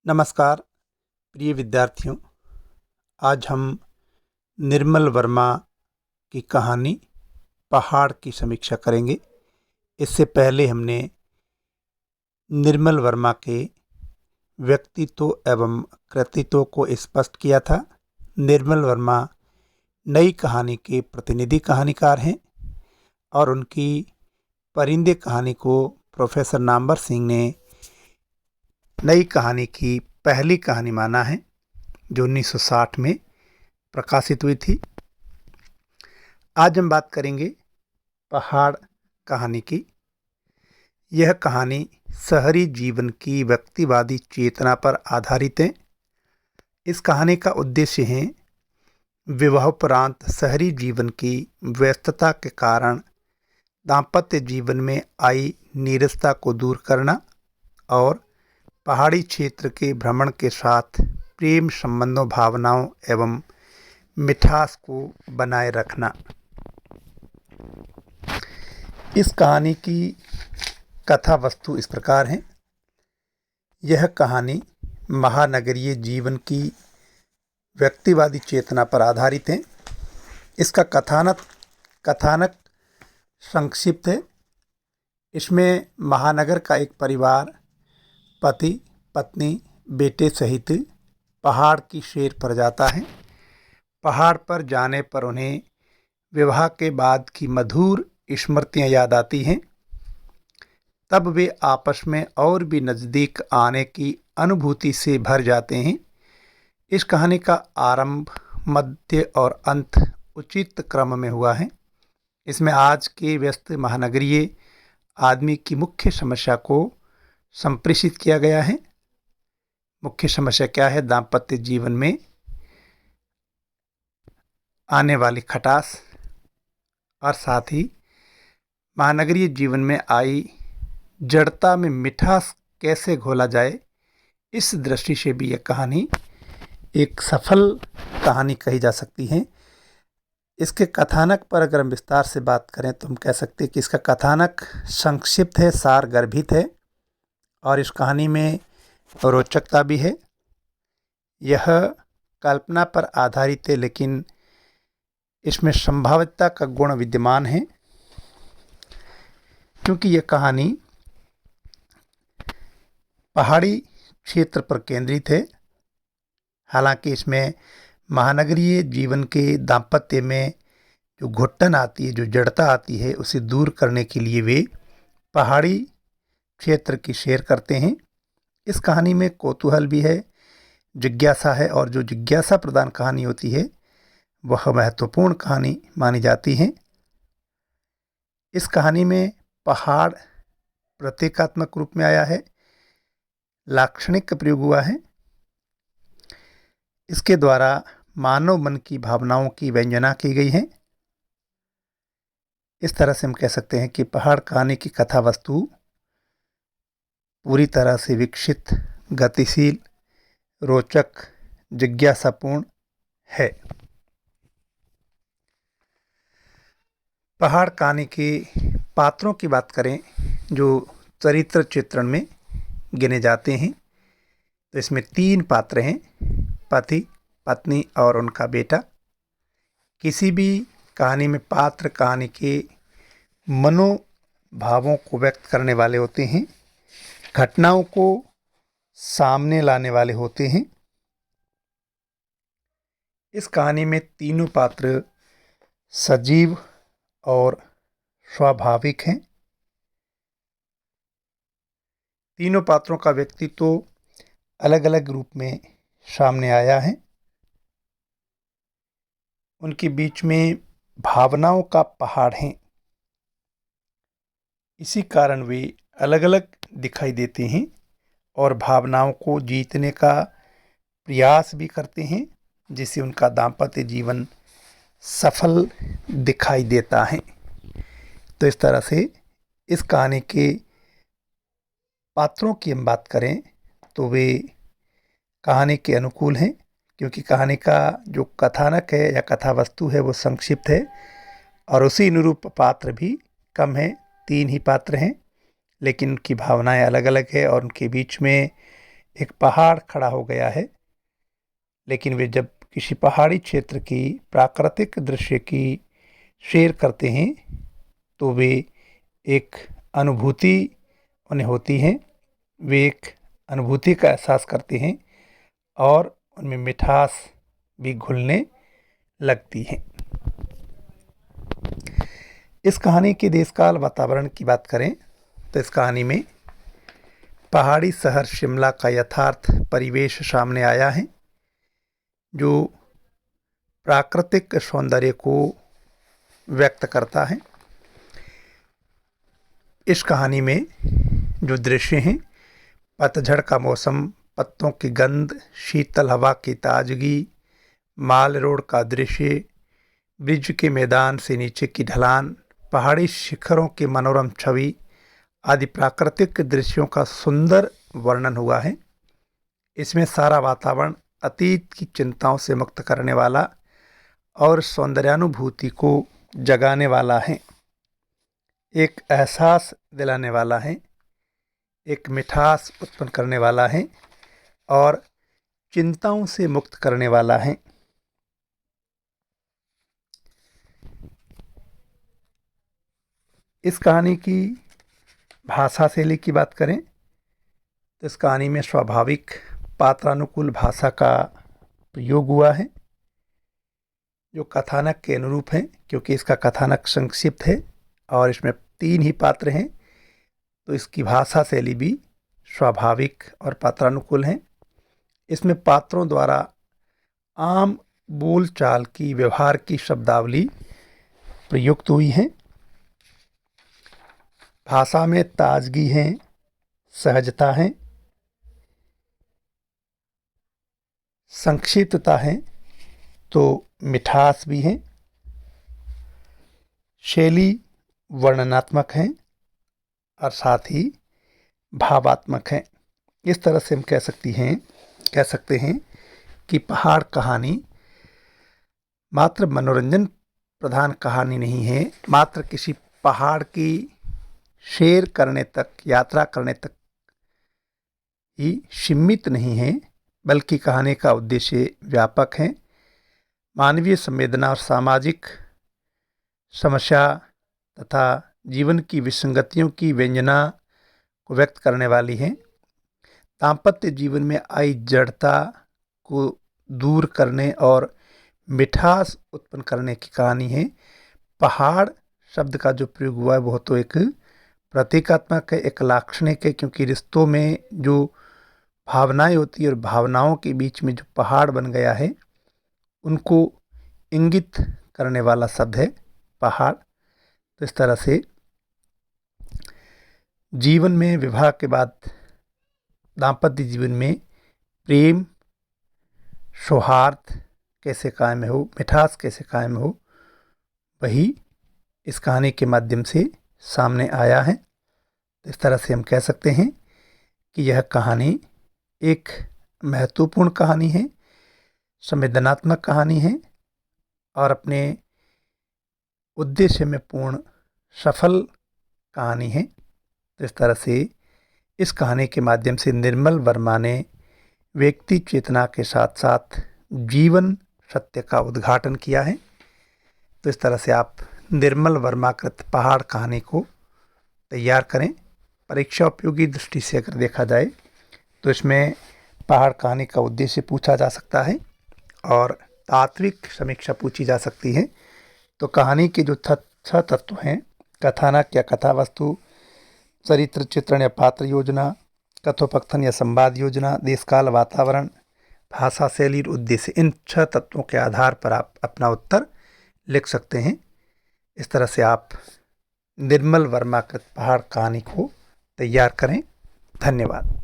नमस्कार प्रिय विद्यार्थियों। आज हम निर्मल वर्मा की कहानी पहाड़ की समीक्षा करेंगे। इससे पहले हमने निर्मल वर्मा के व्यक्तित्व एवं कृतित्व को स्पष्ट किया था। निर्मल वर्मा नई कहानी के प्रतिनिधि कहानीकार हैं और उनकी परिंदे कहानी को प्रोफेसर नामवर सिंह ने नई कहानी की पहली कहानी माना है, जो 1960 में प्रकाशित हुई थी। आज हम बात करेंगे पहाड़ कहानी की। यह कहानी शहरी जीवन की व्यक्तिवादी चेतना पर आधारित है। इस कहानी का उद्देश्य है विवाहोपरांत शहरी जीवन की व्यस्तता के कारण दाम्पत्य जीवन में आई नीरसता को दूर करना और पहाड़ी क्षेत्र के भ्रमण के साथ प्रेम संबंधों, भावनाओं एवं मिठास को बनाए रखना। इस कहानी की कथा वस्तु इस प्रकार है। यह कहानी महानगरीय जीवन की व्यक्तिवादी चेतना पर आधारित है। इसका कथानक संक्षिप्त है। इसमें महानगर का एक परिवार पति, पत्नी, बेटे सहित पहाड़ की सैर पर जाता है। पहाड़ पर जाने पर उन्हें विवाह के बाद की मधुर स्मृतियां याद आती हैं। तब वे आपस में और भी नज़दीक आने की अनुभूति से भर जाते हैं। इस कहानी का आरंभ, मध्य और अंत उचित क्रम में हुआ है। इसमें आज के व्यस्त महानगरीय आदमी की मुख्य समस्या को संप्रेषित किया गया है। मुख्य समस्या क्या है? दाम्पत्य जीवन में आने वाली खटास और साथ ही महानगरीय जीवन में आई जड़ता में मिठास कैसे घोला जाए, इस दृष्टि से भी यह कहानी एक सफल कहानी कही जा सकती है। इसके कथानक पर अगर हम विस्तार से बात करें तो हम कह सकते हैं कि इसका कथानक संक्षिप्त है, सार गर्भित है और इस कहानी में रोचकता भी है। यह कल्पना पर आधारित है, लेकिन इसमें संभाव्यता का गुण विद्यमान है, क्योंकि यह कहानी पहाड़ी क्षेत्र पर केंद्रित है। हालांकि इसमें महानगरीय जीवन के दाम्पत्य में जो घुटन आती है, जो जड़ता आती है, उसे दूर करने के लिए वे पहाड़ी क्षेत्र की सैर करते हैं। इस कहानी में कौतूहल भी है, जिज्ञासा है, और जो जिज्ञासा प्रधान कहानी होती है वह महत्वपूर्ण कहानी मानी जाती है। इस कहानी में पहाड़ प्रतीकात्मक रूप में आया है, लाक्षणिक का प्रयोग हुआ है। इसके द्वारा मानव मन की भावनाओं की व्यंजना की गई है। इस तरह से हम कह सकते हैं कि पहाड़ कहानी की कथा वस्तु पूरी तरह से विकसित, गतिशील, रोचक, जिज्ञासापूर्ण है। पहाड़ कहानी के पात्रों की बात करें जो चरित्र चित्रण में गिने जाते हैं, तो इसमें 3 पात्र हैं, पति, पत्नी और उनका बेटा। किसी भी कहानी में पात्र कहानी के मनोभावों को व्यक्त करने वाले होते हैं, घटनाओं को सामने लाने वाले होते हैं। इस कहानी में तीनों पात्र सजीव और स्वाभाविक हैं। तीनों पात्रों का व्यक्तित्व अलग अलग रूप में सामने आया है। उनके बीच में भावनाओं का पहाड़ है, इसी कारण वे अलग अलग दिखाई देते हैं और भावनाओं को जीतने का प्रयास भी करते हैं, जिससे उनका दाम्पत्य जीवन सफल दिखाई देता है। तो इस तरह से इस कहानी के पात्रों की हम बात करें तो वे कहानी के अनुकूल हैं, क्योंकि कहानी का जो कथानक है या कथा वस्तु है वो संक्षिप्त है और उसी अनुरूप पात्र भी कम है। 3 ही पात्र हैं, लेकिन उनकी भावनाएं अलग अलग है और उनके बीच में एक पहाड़ खड़ा हो गया है, लेकिन वे जब किसी पहाड़ी क्षेत्र की प्राकृतिक दृश्य की शेयर करते हैं तो वे एक अनुभूति उन्हें होती है, वे एक अनुभूति का एहसास करते हैं और उनमें मिठास भी घुलने लगती है। इस कहानी के देशकाल वातावरण की बात करें तो इस कहानी में पहाड़ी शहर शिमला का यथार्थ परिवेश सामने आया है, जो प्राकृतिक सौंदर्य को व्यक्त करता है। इस कहानी में जो दृश्य हैं, पतझड़ का मौसम, पत्तों की गंध, शीतल हवा की ताजगी, माल रोड का दृश्य, ब्रिज के मैदान से नीचे की ढलान, पहाड़ी शिखरों की मनोरम छवि आदि प्राकृतिक दृश्यों का सुंदर वर्णन हुआ है। इसमें सारा वातावरण अतीत की चिंताओं से मुक्त करने वाला और सौंदर्यानुभूति को जगाने वाला है, एक एहसास दिलाने वाला है, एक मिठास उत्पन्न करने वाला है और चिंताओं से मुक्त करने वाला है। इस कहानी की भाषा शैली की बात करें तो इस कहानी में स्वाभाविक पात्रानुकूल भाषा का प्रयोग हुआ है, जो कथानक के अनुरूप है, क्योंकि इसका कथानक संक्षिप्त है और इसमें 3 ही पात्र हैं, तो इसकी भाषा शैली भी स्वाभाविक और पात्रानुकूल है। इसमें पात्रों द्वारा आम बोलचाल की, व्यवहार की शब्दावली प्रयुक्त हुई है। भाषा में ताजगी है, सहजता है, संक्षिप्तता है, तो मिठास भी है, शैली वर्णनात्मक है और साथ ही भावात्मक है। इस तरह से हम कह सकते हैं कि पहाड़ कहानी मात्र मनोरंजन प्रधान कहानी नहीं है, मात्र किसी पहाड़ की सैर करने तक, यात्रा करने तक ही सीमित नहीं है, बल्कि कहानी का उद्देश्य व्यापक है। मानवीय संवेदना और सामाजिक समस्या तथा जीवन की विसंगतियों की व्यंजना को व्यक्त करने वाली है। दाम्पत्य जीवन में आई जड़ता को दूर करने और मिठास उत्पन्न करने की कहानी है। पहाड़ शब्द का जो प्रयोग हुआ है वो तो एक प्रतीकात्मक है, एक लाक्षणिक है, क्योंकि रिश्तों में जो भावनाएं होती है और भावनाओं के बीच में जो पहाड़ बन गया है उनको इंगित करने वाला शब्द है पहाड़। तो इस तरह से जीवन में, विवाह के बाद दाम्पत्य जीवन में प्रेम, सौहार्द कैसे कायम हो, मिठास कैसे कायम हो, वही इस कहानी के माध्यम से सामने आया है। इस तरह से हम कह सकते हैं कि यह कहानी एक महत्वपूर्ण कहानी है, संवेदनात्मक कहानी है और अपने उद्देश्य में पूर्ण सफल कहानी है। तो इस तरह से इस कहानी के माध्यम से निर्मल वर्मा ने व्यक्ति चेतना के साथ साथ जीवन सत्य का उद्घाटन किया है। तो इस तरह से आप निर्मल वर्मा कृत पहाड़ कहानी को तैयार करें। परीक्षा उपयोगी दृष्टि से अगर देखा जाए तो इसमें पहाड़ कहानी का उद्देश्य पूछा जा सकता है और तात्विक समीक्षा पूछी जा सकती है। तो कहानी के जो 6 तत्व हैं, कथानक या कथा वस्तु, चरित्र चित्रण या पात्र योजना, कथोपकथन या संवाद योजना, देशकाल वातावरण, भाषा शैली और उद्देश्य, इन 6 तत्वों के आधार पर आप अपना उत्तर लिख सकते हैं। इस तरह से आप निर्मल वर्मा कृत पहाड़ कहानी को तैयार करें। धन्यवाद।